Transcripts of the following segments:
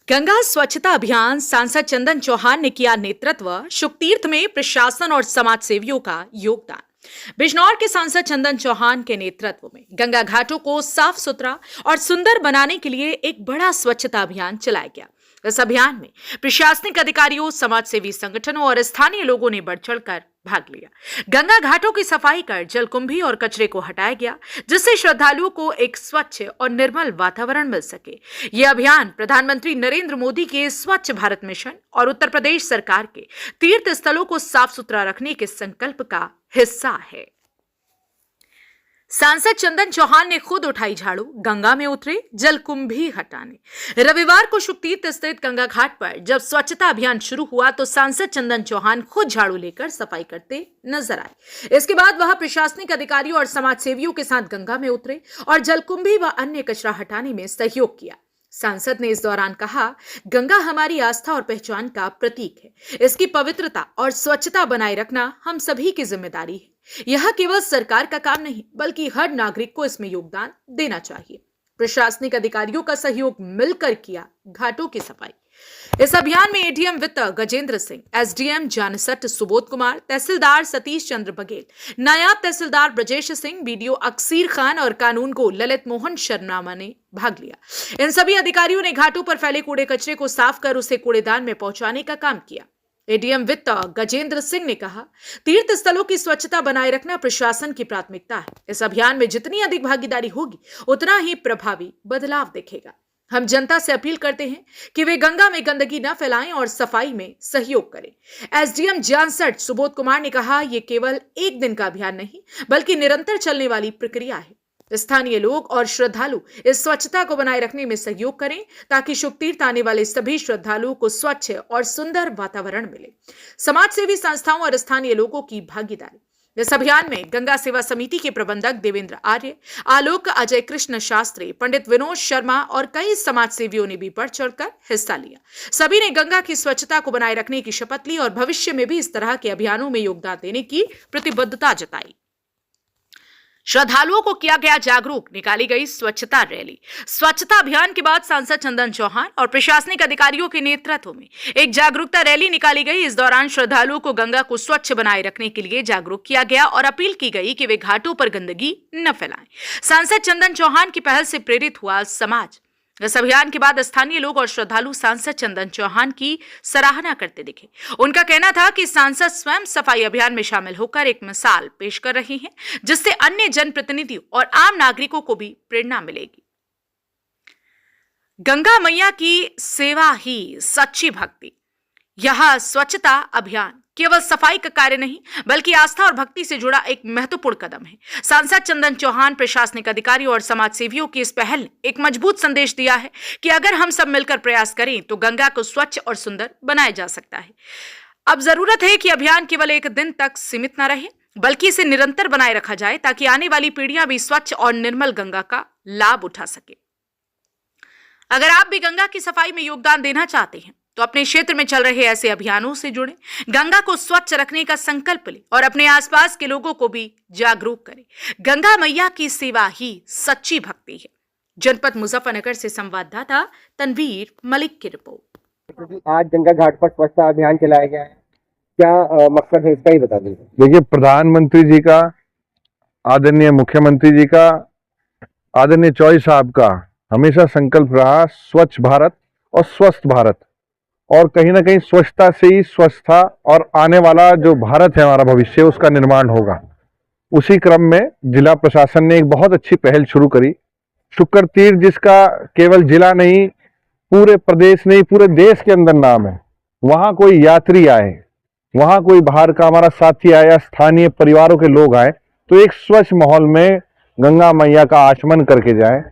गंगा स्वच्छता अभियान सांसद चंदन चौहान ने किया नेतृत्व। शुकतीर्थ में प्रशासन और समाज सेवियों का योगदान। बिजनौर के सांसद चंदन चौहान के नेतृत्व में गंगा घाटों को साफ सुथरा और सुंदर बनाने के लिए एक बड़ा स्वच्छता अभियान चलाया गया। इस अभियान में प्रशासनिक अधिकारियों, समाजसेवी संगठनों और स्थानीय लोगों ने बढ़ चढ़कर भाग लिया। गंगा घाटों की सफाई कर जलकुंभी और कचरे को हटाया गया, जिससे श्रद्धालुओं को एक स्वच्छ और निर्मल वातावरण मिल सके। यह अभियान प्रधानमंत्री नरेंद्र मोदी के स्वच्छ भारत मिशन और उत्तर प्रदेश सरकार के तीर्थ स्थलों को साफ सुथरा रखने के संकल्प का हिस्सा है। सांसद चंदन चौहान ने खुद उठाई झाड़ू, गंगा में उतरे जलकुंभी हटाने। रविवार को शुकतीर्थ स्थित गंगा घाट पर जब स्वच्छता अभियान शुरू हुआ तो सांसद चंदन चौहान खुद झाड़ू लेकर सफाई करते नजर आए। इसके बाद वह प्रशासनिक अधिकारियों और समाज सेवियों के साथ गंगा में उतरे और जलकुंभी व अन्य कचरा हटाने में सहयोग किया। सांसद ने इस दौरान कहा, गंगा हमारी आस्था और पहचान का प्रतीक है। इसकी पवित्रता और स्वच्छता बनाए रखना हम सभी की जिम्मेदारी है। यह केवल सरकार का काम नहीं, बल्कि हर नागरिक को इसमें योगदान देना चाहिए। प्रशासनिक अधिकारियों का सहयोग मिलकर किया घाटों की सफाई। इस अभियान में एडीएम वित्त गजेंद्र सिंह, एसडीएम जानसठ सुबोध कुमार, तहसीलदार सतीश चंद्र बघेल, नायब तहसीलदार ब्रजेश सिंह, बीडीओ अक्सीर खान और कानूनगो ललित मोहन शर्मा ने भाग लिया। इन सभी अधिकारियों ने घाटों पर फैले कूड़े कचरे को साफ कर उसे कूड़ेदान में पहुंचाने का काम किया। एडीएम वित्त गजेंद्र सिंह ने कहा, तीर्थ स्थलों की स्वच्छता बनाए रखना प्रशासन की प्राथमिकता है। इस अभियान में जितनी अधिक भागीदारी होगी, उतना ही प्रभावी बदलाव दिखेगा। हम जनता से अपील करते हैं कि वे गंगा में गंदगी न फैलाएं और सफाई में सहयोग करें। एसडीएम जानसठ सुबोध कुमार ने कहा, यह केवल एक दिन का अभियान नहीं, बल्कि निरंतर चलने वाली प्रक्रिया है। स्थानीय लोग और श्रद्धालु इस स्वच्छता को बनाए रखने में सहयोग करें, ताकि शुकतीर्थ आने वाले सभी श्रद्धालुओं को स्वच्छ और सुंदर वातावरण मिले। समाजसेवी संस्थाओं और स्थानीय लोगों की भागीदारी। इस अभियान में गंगा सेवा समिति के प्रबंधक देवेंद्र आर्य, आलोक अजय कृष्ण शास्त्री, पंडित विनोद शर्मा और कई समाज सेवियों ने भी बढ़ चढ़कर हिस्सा लिया। सभी ने गंगा की स्वच्छता को बनाए रखने की शपथ ली और भविष्य में भी इस तरह के अभियानों में योगदान देने की प्रतिबद्धता जताई। श्रद्धालुओं को किया गया जागरूक, निकाली गई स्वच्छता रैली। स्वच्छता अभियान के बाद सांसद चंदन चौहान और प्रशासनिक अधिकारियों के नेतृत्व में एक जागरूकता रैली निकाली गई। इस दौरान श्रद्धालुओं को गंगा को स्वच्छ बनाए रखने के लिए जागरूक किया गया और अपील की गई कि वे घाटों पर गंदगी न फैलाएं। सांसद चंदन चौहान की पहल से प्रेरित हुआ समाज। इस अभियान के बाद स्थानीय लोग और श्रद्धालु सांसद चंदन चौहान की सराहना करते दिखे। उनका कहना था कि सांसद स्वयं सफाई अभियान में शामिल होकर एक मिसाल पेश कर रहे हैं, जिससे अन्य जनप्रतिनिधियों और आम नागरिकों को भी प्रेरणा मिलेगी। गंगा मैया की सेवा ही सच्ची भक्ति। यह स्वच्छता अभियान केवल सफाई का कार्य नहीं, बल्कि आस्था और भक्ति से जुड़ा एक महत्वपूर्ण कदम है। सांसद चंदन चौहान, प्रशासनिक अधिकारियों और समाज सेवियों की इस पहल ने एक मजबूत संदेश दिया है कि अगर हम सब मिलकर प्रयास करें तो गंगा को स्वच्छ और सुंदर बनाया जा सकता है। अब जरूरत है कि अभियान केवल एक दिन तक सीमित न रहे, बल्कि इसे निरंतर बनाए रखा जाए, ताकि आने वाली पीढ़ियां भी स्वच्छ और निर्मल गंगा का लाभ उठा सके। अगर आप भी गंगा की सफाई में योगदान देना चाहते हैं तो अपने क्षेत्र में चल रहे ऐसे अभियानों से जुड़ें, गंगा को स्वच्छ रखने का संकल्प लें और अपने आसपास के लोगों को भी जागरूक करें। गंगा मैया की सेवा ही सच्ची भक्ति है। जनपद मुजफ्फरनगर से संवाददाता तनवीर मलिक की रिपोर्ट। आज गंगा घाट पर स्वच्छता अभियान चलाया गया है, क्या मकसद है इसका ही बता दीजिए। देखिए, प्रधानमंत्री जी का, आदरणीय मुख्यमंत्री जी का, आदरणीय चौधरी साहब का हमेशा संकल्प रहा स्वच्छ भारत और स्वस्थ भारत, और कहीं ना कहीं स्वच्छता से ही स्वस्थता और आने वाला जो भारत है हमारा भविष्य, उसका निर्माण होगा। उसी क्रम में जिला प्रशासन ने एक बहुत अच्छी पहल शुरू करी। शुक्र तीर्थ, जिसका केवल जिला नहीं, पूरे प्रदेश नहीं, पूरे देश के अंदर नाम है। वहां कोई यात्री आए, वहां कोई बाहर का हमारा साथी आए या स्थानीय परिवारों के लोग आए, तो एक स्वच्छ माहौल में गंगा मैया का आचमन करके जाए,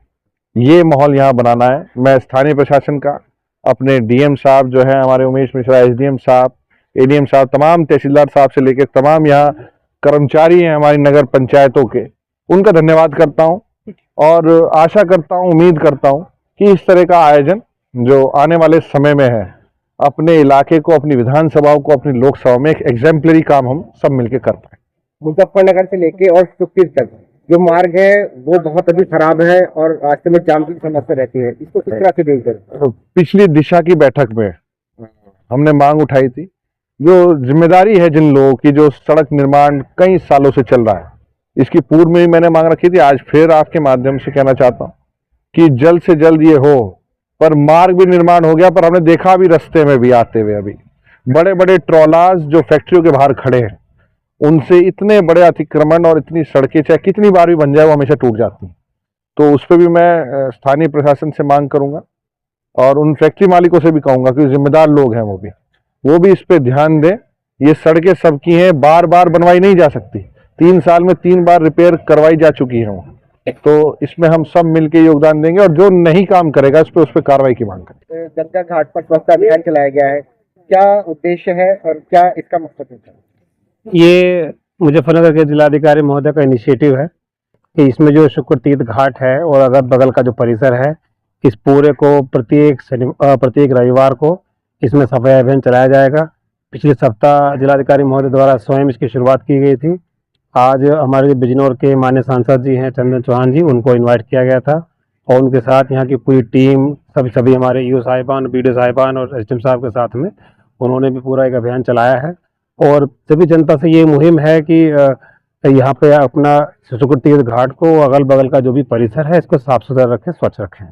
ये माहौल यहाँ बनाना है। मैं स्थानीय प्रशासन का, अपने डीएम साहब जो है हमारे उमेश मिश्रा, एसडीएम साहब, एडीएम साहब, तमाम तहसीलदार साहब से लेकर तमाम यहाँ कर्मचारी हैं हमारी नगर पंचायतों के, उनका धन्यवाद करता हूँ और आशा करता हूँ, उम्मीद करता हूँ कि इस तरह का आयोजन जो आने वाले समय में है, अपने इलाके को, अपनी विधानसभाओं को, अपनी लोकसभा में एक एग्जाम्पलरी काम हम सब मिलकर कर पाए। मुजफ्फरनगर से लेके और शुकतीर्थ तक जो मार्ग है वो बहुत अभी खराब है और रास्ते में जाम की समस्या रहती है, इसको किस तरह से देखते हैं? पिछली दिशा की बैठक में हमने मांग उठाई थी, जो जिम्मेदारी है जिन लोगों की, जो सड़क निर्माण कई सालों से चल रहा है, इसकी पूर्व में भी मैंने मांग रखी थी। आज फिर आपके माध्यम से कहना चाहता हूँ कि जल्द से जल्द ये हो। पर मार्ग भी निर्माण हो गया, पर हमने देखा भी रास्ते में भी आते हुए अभी बड़े बड़े ट्रॉलार्स जो फैक्ट्रियों के बाहर खड़े हैं, उनसे इतने बड़े अतिक्रमण और इतनी सड़कें चाहे कितनी बार भी बन जाए वो हमेशा टूट जाती हैं। तो उस पर भी मैं स्थानीय प्रशासन से मांग करूंगा और उन फैक्ट्री मालिकों से भी कहूंगा कि जिम्मेदार लोग हैं वो भी इस पे ध्यान दें। ये सड़कें सबकी हैं, बार बार बनवाई नहीं जा सकती। 3 साल में 3 बार रिपेयर करवाई जा चुकी है वो। तो इसमें हम सब मिलकर योगदान देंगे और जो नहीं काम करेगा उस पर कार्रवाई की मांग करेंगे। गंगा घाट पर स्वच्छता अभियान चलाया गया है, क्या उद्देश्य है और क्या इसका मकसद है? ये मुजफ्फरनगर के जिलाधिकारी महोदय का इनिशिएटिव है कि इसमें जो शुक्र तीर्थ घाट है और अगल बगल का जो परिसर है, इस पूरे को प्रत्येक रविवार को इसमें सफाई अभियान चलाया जाएगा। पिछले सप्ताह जिलाधिकारी महोदय द्वारा स्वयं इसकी शुरुआत की गई थी। आज हमारे बिजनौर के माननीय सांसद जी हैं चंदन चौहान जी, उनको इनवाइट किया गया था और उनके साथ यहाँ की पूरी टीम, सभी हमारे ईओ साहिबान, बीडीओ साहिबान और एसडीएम साहब के साथ में उन्होंने भी पूरा एक अभियान चलाया है। और सभी जनता से ये मुहिम है कि यहाँ पे अपना शुक्र तीर्थ घाट को, अगल बगल का जो भी परिसर है, इसको साफ सुथरा रखें, स्वच्छ रखें।